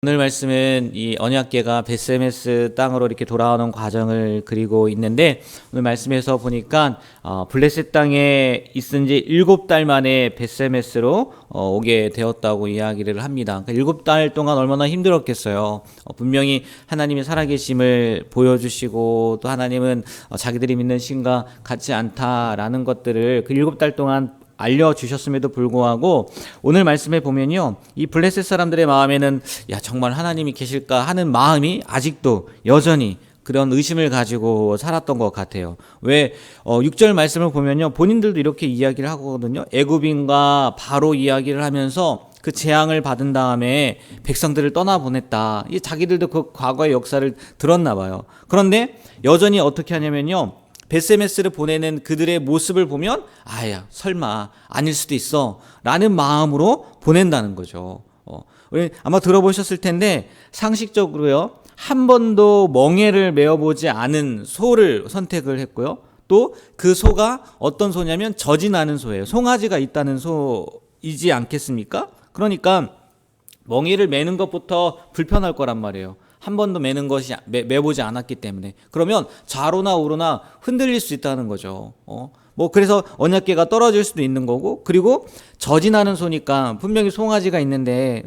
오늘 말씀은 이 언약궤가 벳세메스 땅으로 이렇게 돌아오는 과정을 그리고 있는데, 오늘 말씀에서 보니까 블레셋 땅에 있은 지 7달 만에 벳세메스로 오게 되었다고 이야기를 합니다. 그러니까 7달 동안 얼마나 힘들었겠어요. 분명히 하나님이 살아계심을 보여주시고, 또 하나님은 자기들이 믿는 신과 같지 않다라는 것들을 그 7달 동안 알려주셨음에도 불구하고 오늘 말씀에 보면요, 이 블레셋 사람들의 마음에는 정말 하나님이 계실까 하는 마음이 아직도 여전히 그런 의심을 가지고 살았던 것 같아요. 왜 6절 말씀을 보면요, 본인들도 이렇게 이야기를 하거든요. 애굽인과 바로 이야기를 하면서 그 재앙을 받은 다음에 백성들을 떠나보냈다. 자기들도 그 과거의 역사를 들었나 봐요. 그런데 여전히 어떻게 하냐면요, 벳세메스를 보내는 그들의 모습을 보면 설마 아닐 수도 있어 라는 마음으로 보낸다는 거죠. 아마 들어보셨을 텐데, 상식적으로요, 한 번도 멍에를 메어보지 않은 소를 선택을 했고요, 또 그 소가 어떤 소냐면 젖이 나는 소예요. 송아지가 있다는 소이지 않겠습니까? 그러니까 멍에를 메는 것부터 불편할 거란 말이에요. 한 번도 매보지 않았기 때문에. 그러면 좌로나 우로나 흔들릴 수 있다는 거죠. 그래서 언약궤가 떨어질 수도 있는 거고, 그리고 젖이 나는 소니까 분명히 송아지가 있는데,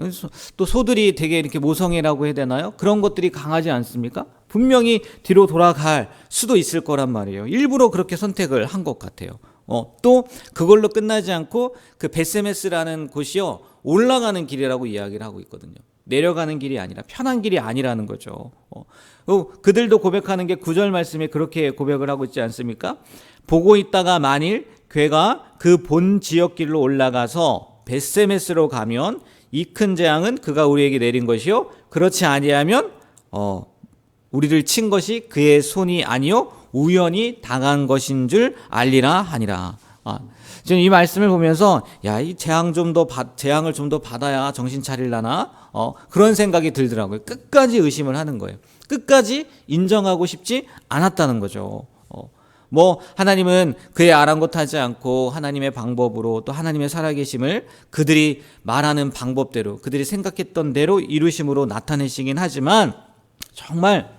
또 소들이 되게 이렇게 모성애라고 해야 되나요? 그런 것들이 강하지 않습니까? 분명히 뒤로 돌아갈 수도 있을 거란 말이에요. 일부러 그렇게 선택을 한 것 같아요. 또 그걸로 끝나지 않고 그 벳세메스라는 곳이요, 올라가는 길이라고 이야기를 하고 있거든요. 내려가는 길이 아니라 편한 길이 아니라는 거죠. 그들도 고백하는 게 9절 말씀에 그렇게 고백을 하고 있지 않습니까? 보고 있다가 만일 궤가 그 본 지역길로 올라가서 벳세메스로 가면 이 큰 재앙은 그가 우리에게 내린 것이요, 그렇지 아니하면 우리를 친 것이 그의 손이 아니요 우연히 당한 것인 줄 알리라 하니라. 지금 이 말씀을 보면서 이 재앙을 좀 더 받아야 정신 차릴라나 그런 생각이 들더라고요. 끝까지 의심을 하는 거예요. 끝까지 인정하고 싶지 않았다는 거죠. 하나님은 그의 아랑곳하지 않고 하나님의 방법으로, 또 하나님의 살아계심을 그들이 말하는 방법대로, 그들이 생각했던 대로 이루심으로 나타내시긴 하지만, 정말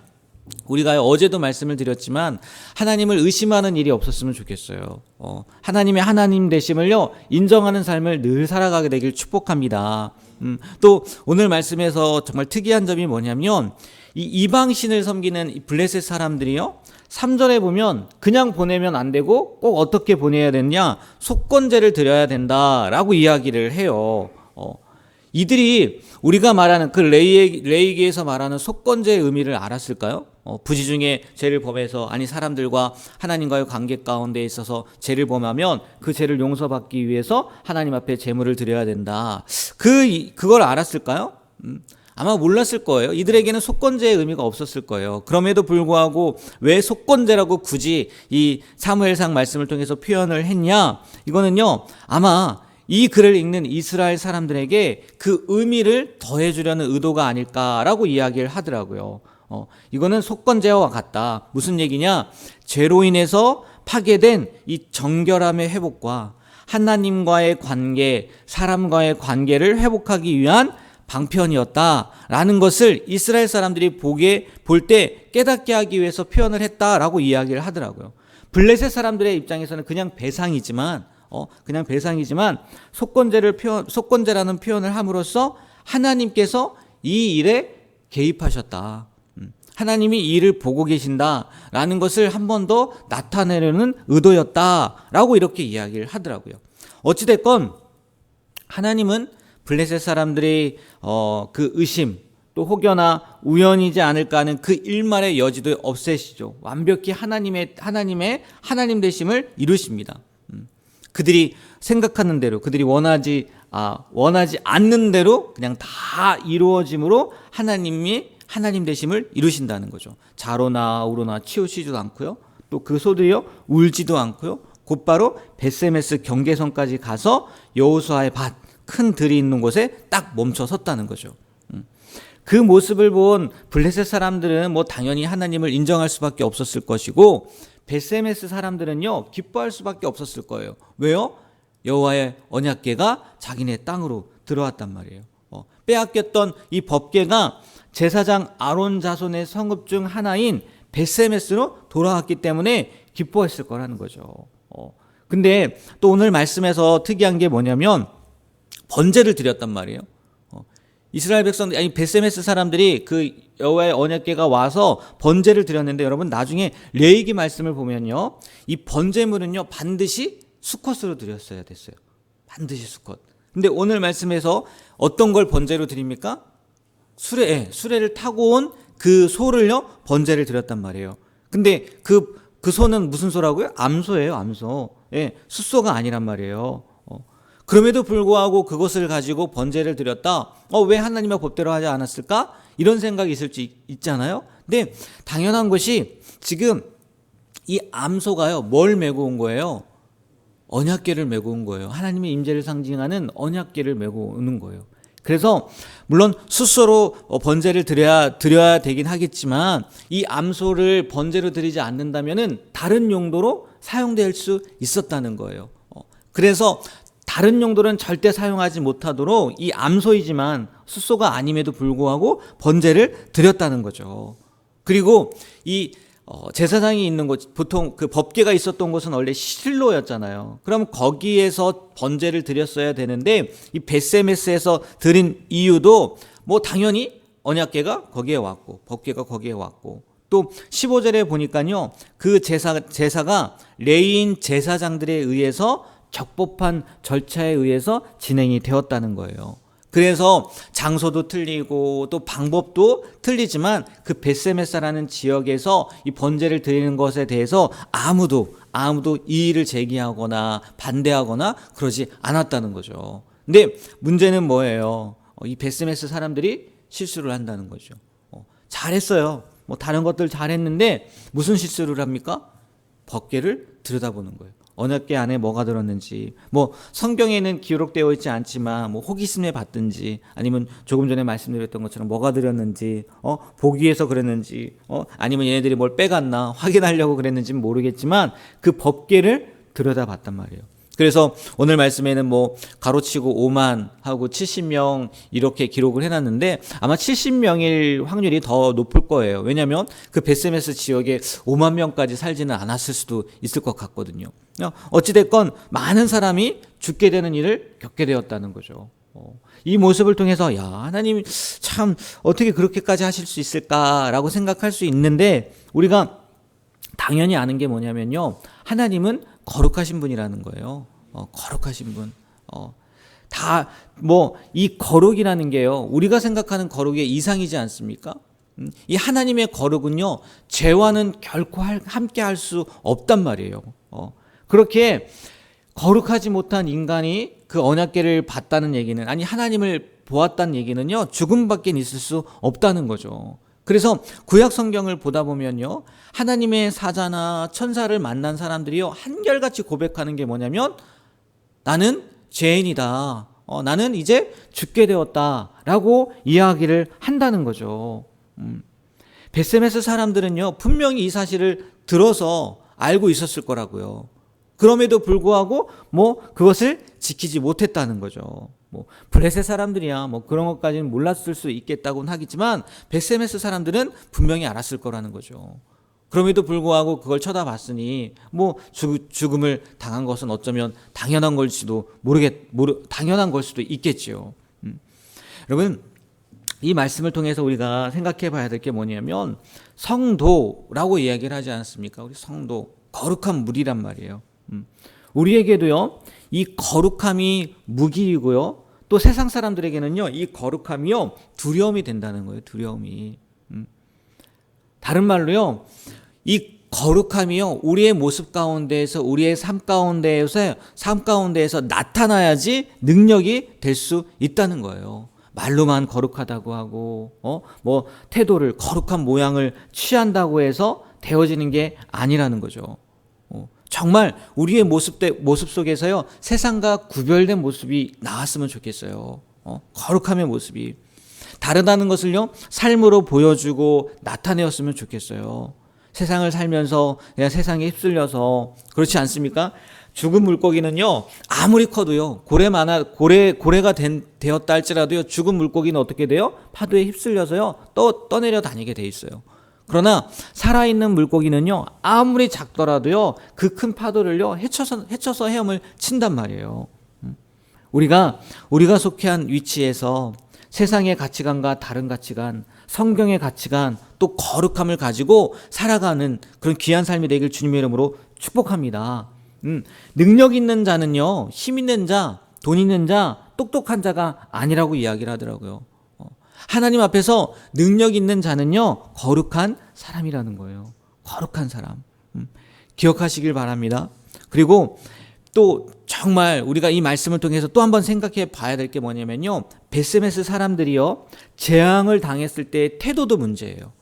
우리가 어제도 말씀을 드렸지만 하나님을 의심하는 일이 없었으면 좋겠어요. 하나님의 하나님 되심을요, 인정하는 삶을 늘 살아가게 되길 축복합니다. 또 오늘 말씀에서 정말 특이한 점이 뭐냐면, 이 이방신을 섬기는 이 블레셋 사람들이요, 3절에 보면 그냥 보내면 안 되고 꼭 어떻게 보내야 되냐, 속건제를 드려야 된다라고 이야기를 해요. 이들이 우리가 말하는 그 레위기에서 말하는 속건제의 의미를 알았을까요? 부지 중에 죄를 범해서, 사람들과 하나님과의 관계 가운데 있어서 죄를 범하면 그 죄를 용서받기 위해서 하나님 앞에 제물을 드려야 된다. 그걸 알았을까요? 아마 몰랐을 거예요. 이들에게는 속건제의 의미가 없었을 거예요. 그럼에도 불구하고 왜 속건제라고 굳이 이 사무엘상 말씀을 통해서 표현을 했냐? 이거는요, 아마 이 글을 읽는 이스라엘 사람들에게 그 의미를 더해주려는 의도가 아닐까라고 이야기를 하더라고요. 이거는 속건제와 같다. 무슨 얘기냐? 죄로 인해서 파괴된 이 정결함의 회복과 하나님과의 관계, 사람과의 관계를 회복하기 위한 방편이었다라는 것을 이스라엘 사람들이 볼 때 깨닫게 하기 위해서 표현을 했다라고 이야기를 하더라고요. 블레셋 사람들의 입장에서는 그냥 배상이지만 속건제라는 표현을 함으로써 하나님께서 이 일에 개입하셨다, 하나님이 이 일을 보고 계신다라는 것을 한 번 더 나타내려는 의도였다라고 이렇게 이야기를 하더라고요. 어찌됐건 하나님은 블레셋 사람들이 그 의심, 또 혹여나 우연이지 않을까 하는 그 일말의 여지도 없애시죠. 완벽히 하나님의 하나님 되심을 이루십니다. 그들이 생각하는 대로, 그들이 원하지 않는 대로 그냥 다 이루어짐으로 하나님 되심을 이루신다는 거죠. 좌로나 우로나 치우치지도 않고요, 또 그 소들이요 울지도 않고요, 곧바로 벳세메스 경계선까지 가서 여호수아의 밭, 큰 들이 있는 곳에 딱 멈춰 섰다는 거죠. 그 모습을 본 블레셋 사람들은 당연히 하나님을 인정할 수밖에 없었을 것이고, 벳세메스 사람들은요 기뻐할 수밖에 없었을 거예요. 왜요? 여호와의 언약궤가 자기네 땅으로 들어왔단 말이에요. 빼앗겼던 이 법궤가 제사장 아론 자손의 성읍 중 하나인 벳세메스로 돌아왔기 때문에 기뻐했을 거라는 거죠. 근데 또 오늘 말씀에서 특이한 게 뭐냐면 번제를 드렸단 말이에요. 이스라엘 백성들, 아니 벳세메스 사람들이 그 여호와의 언약궤가 와서 번제를 드렸는데, 여러분 나중에 레위기 말씀을 보면요, 이 번제물은요 반드시 수컷으로 드렸어야 됐어요. 반드시 수컷. 근데 오늘 말씀에서 어떤 걸 번제로 드립니까? 수레를 타고 온 그 소를요 번제를 드렸단 말이에요. 근데 그 소는 무슨 소라고요? 암소예요, 암소. 숫소가 아니란 말이에요. 그럼에도 불구하고 그것을 가지고 번제를 드렸다. 왜 하나님의 법대로 하지 않았을까? 이런 생각이 있을 수 있잖아요. 근데 당연한 것이 지금 이 암소가요 뭘 메고 온 거예요? 언약궤를 메고 온 거예요. 하나님의 임재를 상징하는 언약궤를 메고 오는 거예요. 그래서 물론 숫소로 번제를 드려야 되긴 하겠지만, 이 암소를 번제로 드리지 않는다면은 다른 용도로 사용될 수 있었다는 거예요. 그래서 다른 용도는 절대 사용하지 못하도록 이 암소이지만 숫소가 아님에도 불구하고 번제를 드렸다는 거죠. 그리고 이 제사장이 있는 곳, 보통 그 법궤가 있었던 곳은 원래 실로였잖아요. 그럼 거기에서 번제를 드렸어야 되는데, 이 벳세메스에서 드린 이유도 뭐 당연히 언약궤가 거기에 왔고 법궤가 거기에 왔고, 또 15절에 보니까요 그 제사가 레위인 제사장들에 의해서 적법한 절차에 의해서 진행이 되었다는 거예요. 그래서 장소도 틀리고 또 방법도 틀리지만 그 벳세메스라는 지역에서 이 번제를 드리는 것에 대해서 아무도 이의를 제기하거나 반대하거나 그러지 않았다는 거죠. 근데 문제는 뭐예요? 이 벳세메스 사람들이 실수를 한다는 거죠. 잘했어요. 뭐 다른 것들 잘했는데 무슨 실수를 합니까? 법궤를 들여다보는 거예요. 언약궤 안에 뭐가 들었는지, 뭐 성경에는 기록되어 있지 않지만 뭐 호기심에 봤든지, 아니면 조금 전에 말씀드렸던 것처럼 뭐가 들었는지, 보기 위해서 그랬는지, 아니면 얘네들이 뭘 빼갔나 확인하려고 그랬는지는 모르겠지만 그 법궤를 들여다봤단 말이에요. 그래서 오늘 말씀에는 뭐 가로치고 5만 하고 70명 이렇게 기록을 해놨는데, 아마 70명일 확률이 더 높을 거예요. 왜냐하면 그 벳세메스 지역에 5만 명까지 살지는 않았을 수도 있을 것 같거든요. 어찌됐건 많은 사람이 죽게 되는 일을 겪게 되었다는 거죠. 이 모습을 통해서 하나님 참 어떻게 그렇게까지 하실 수 있을까라고 생각할 수 있는데, 우리가 당연히 아는 게 뭐냐면요, 하나님은 거룩하신 분이라는 거예요. 거룩하신 분. 다 뭐 이 거룩이라는 게요, 우리가 생각하는 거룩의 이상이지 않습니까? 이 하나님의 거룩은요 죄와는 결코 함께 할 수 없단 말이에요. 그렇게 거룩하지 못한 인간이 그 언약궤를 봤다는 얘기는, 아니 하나님을 보았다는 얘기는요 죽음밖에 있을 수 없다는 거죠. 그래서 구약 성경을 보다 보면요, 하나님의 사자나 천사를 만난 사람들이요 한결같이 고백하는 게 뭐냐면, 나는 죄인이다, 나는 이제 죽게 되었다라고 이야기를 한다는 거죠. 벳세메스 사람들은요 분명히 이 사실을 들어서 알고 있었을 거라고요. 그럼에도 불구하고 뭐 그것을 지키지 못했다는 거죠. 뭐 블레셋 사람들이야 뭐 그런 것까지는 몰랐을 수 있겠다고는 하겠지만, 벳세메스 사람들은 분명히 알았을 거라는 거죠. 그럼에도 불구하고 그걸 쳐다봤으니 뭐 죽음을 당한 것은 어쩌면 당연한 걸지도 당연한 걸 수도 있겠지요. 여러분, 이 말씀을 통해서 우리가 생각해 봐야 될 게 뭐냐면, 성도라고 이야기를 하지 않습니까? 우리 성도, 거룩한 물이란 말이에요. 우리에게도요 이 거룩함이 무기이고요, 또 세상 사람들에게는요 이 거룩함이요 두려움이 된다는 거예요. 두려움이. 다른 말로요, 이 거룩함이요 우리의 모습 가운데에서, 우리의 삶 가운데에서 나타나야지 능력이 될 수 있다는 거예요. 말로만 거룩하다고 하고 뭐 태도를, 거룩한 모양을 취한다고 해서 되어지는 게 아니라는 거죠. 정말 우리의 모습 속에서요 세상과 구별된 모습이 나왔으면 좋겠어요. 거룩함의 모습이 다르다는 것을요 삶으로 보여주고 나타내었으면 좋겠어요. 세상을 살면서 그냥 세상에 휩쓸려서, 그렇지 않습니까? 죽은 물고기는요, 아무리 커도요, 고래가 되었다 할지라도요, 죽은 물고기는 어떻게 돼요? 파도에 휩쓸려서요, 떠내려 다니게 돼 있어요. 그러나 살아있는 물고기는요, 아무리 작더라도요, 그 큰 파도를요, 헤쳐서 헤엄을 친단 말이에요. 우리가 속해한 위치에서 세상의 가치관과 다른 가치관, 성경의 가치관, 또 거룩함을 가지고 살아가는 그런 귀한 삶이 되길 주님의 이름으로 축복합니다. 능력 있는 자는요, 힘 있는 자, 돈 있는 자, 똑똑한 자가 아니라고 이야기를 하더라고요. 하나님 앞에서 능력 있는 자는요, 거룩한 사람이라는 거예요. 거룩한 사람. 기억하시길 바랍니다. 그리고 또 정말 우리가 이 말씀을 통해서 또 한번 생각해 봐야 될 게 뭐냐면요, 베스메스 사람들이요, 재앙을 당했을 때의 태도도 문제예요.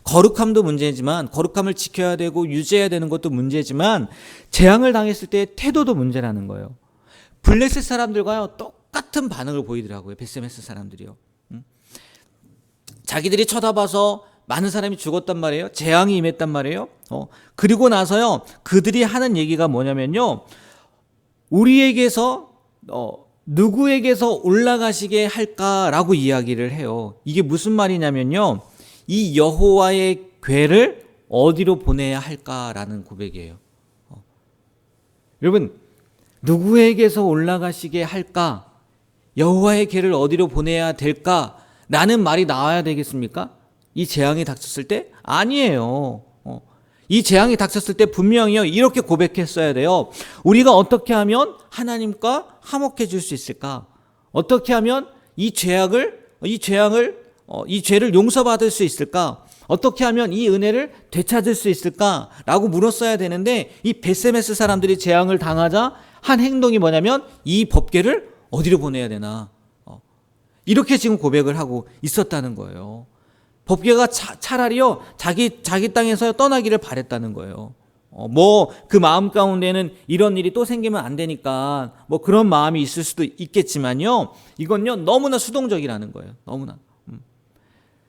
거룩함도 문제지만, 거룩함을 지켜야 되고 유지해야 되는 것도 문제지만, 재앙을 당했을 때의 태도도 문제라는 거예요. 블레셋 사람들과요, 똑같은 반응을 보이더라고요. 베스메스 사람들이요. 자기들이 쳐다봐서 많은 사람이 죽었단 말이에요. 재앙이 임했단 말이에요. 그리고 나서요, 그들이 하는 얘기가 뭐냐면요, 우리에게서 누구에게서 올라가시게 할까라고 이야기를 해요. 이게 무슨 말이냐면요, 이 여호와의 궤를 어디로 보내야 할까라는 고백이에요. 여러분, 누구에게서 올라가시게 할까? 여호와의 궤를 어디로 보내야 될까? 라는 말이 나와야 되겠습니까? 이 재앙이 닥쳤을 때? 아니에요. 이 재앙이 닥쳤을 때 분명히요, 이렇게 고백했어야 돼요. 우리가 어떻게 하면 하나님과 화목해질 수 있을까? 어떻게 하면 이 죄를 용서받을 수 있을까? 어떻게 하면 이 은혜를 되찾을 수 있을까? 라고 물었어야 되는데, 이 베스메스 사람들이 재앙을 당하자 한 행동이 뭐냐면, 이 법궤를 어디로 보내야 되나? 이렇게 지금 고백을 하고 있었다는 거예요. 법궤가 차라리요, 자기 땅에서 떠나기를 바랬다는 거예요. 그 마음 가운데는 이런 일이 또 생기면 안 되니까 그런 마음이 있을 수도 있겠지만요, 이건요, 너무나 수동적이라는 거예요. 너무나.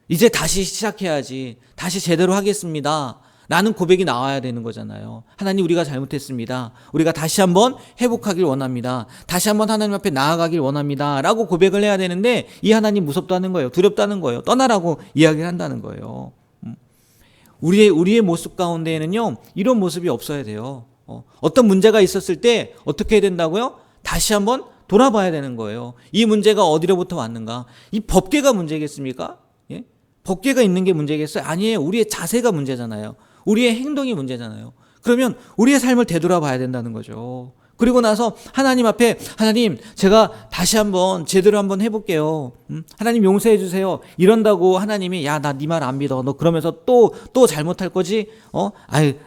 이제 다시 시작해야지, 다시 제대로 하겠습니다 라는 고백이 나와야 되는 거잖아요. 하나님, 우리가 잘못했습니다. 우리가 다시 한번 회복하길 원합니다. 다시 한번 하나님 앞에 나아가길 원합니다 라고 고백을 해야 되는데, 이 하나님 무섭다는 거예요. 두렵다는 거예요. 떠나라고 이야기를 한다는 거예요. 우리의 모습 가운데에는요, 이런 모습이 없어야 돼요. 어떤 문제가 있었을 때 어떻게 해야 된다고요? 다시 한번 돌아봐야 되는 거예요. 이 문제가 어디로부터 왔는가? 이 법궤가 문제겠습니까? 예? 법궤가 있는 게 문제겠어요? 아니에요. 우리의 자세가 문제잖아요. 우리의 행동이 문제잖아요. 그러면 우리의 삶을 되돌아봐야 된다는 거죠. 그리고 나서 하나님 앞에, 하나님, 제가 다시 한번 제대로 한번 해볼게요. 하나님 용서해 주세요. 이런다고 하나님이, 야, 나 네 말 안 믿어. 너 그러면서 또 잘못할 거지?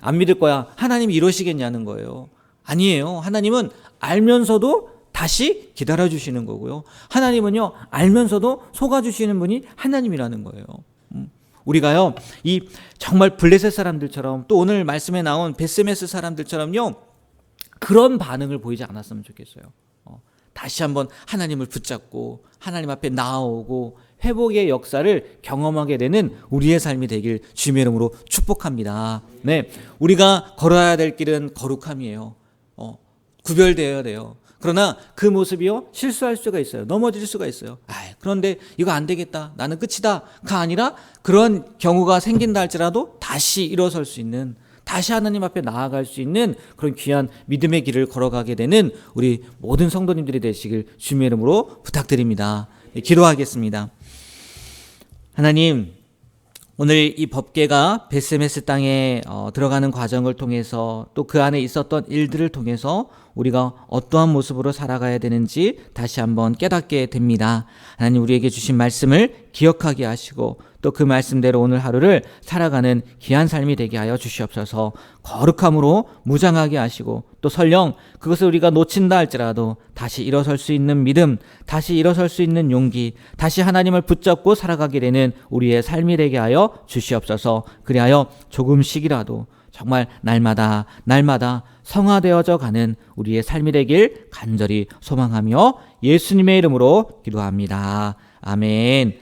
안 믿을 거야. 하나님이 이러시겠냐는 거예요. 아니에요. 하나님은 알면서도 다시 기다려 주시는 거고요. 하나님은요, 알면서도 속아주시는 분이 하나님이라는 거예요. 우리가요, 이 정말 블레셋 사람들처럼, 또 오늘 말씀에 나온 베스메스 사람들처럼요, 그런 반응을 보이지 않았으면 좋겠어요. 다시 한번 하나님을 붙잡고 하나님 앞에 나아오고 회복의 역사를 경험하게 되는 우리의 삶이 되길 주님의 이름으로 축복합니다. 네, 우리가 걸어야 될 길은 거룩함이에요. 구별되어야 돼요. 그러나 그 모습이요, 실수할 수가 있어요. 넘어질 수가 있어요. 그런데 이거 안 되겠다, 나는 끝이다가 아니라, 그런 경우가 생긴다 할지라도 다시 일어설 수 있는, 다시 하나님 앞에 나아갈 수 있는 그런 귀한 믿음의 길을 걸어가게 되는 우리 모든 성도님들이 되시길 주님의 이름으로 부탁드립니다. 기도하겠습니다. 하나님, 오늘 이 법궤가 베스메스 땅에 들어가는 과정을 통해서, 또 그 안에 있었던 일들을 통해서 우리가 어떠한 모습으로 살아가야 되는지 다시 한번 깨닫게 됩니다. 하나님, 우리에게 주신 말씀을 기억하게 하시고, 또 그 말씀대로 오늘 하루를 살아가는 귀한 삶이 되게 하여 주시옵소서. 거룩함으로 무장하게 하시고, 또 설령 그것을 우리가 놓친다 할지라도 다시 일어설 수 있는 믿음, 다시 일어설 수 있는 용기, 다시 하나님을 붙잡고 살아가게 되는 우리의 삶이 되게 하여 주시옵소서. 그리하여 조금씩이라도 정말 날마다 성화되어져 가는 우리의 삶이 되길 간절히 소망하며 예수님의 이름으로 기도합니다. 아멘.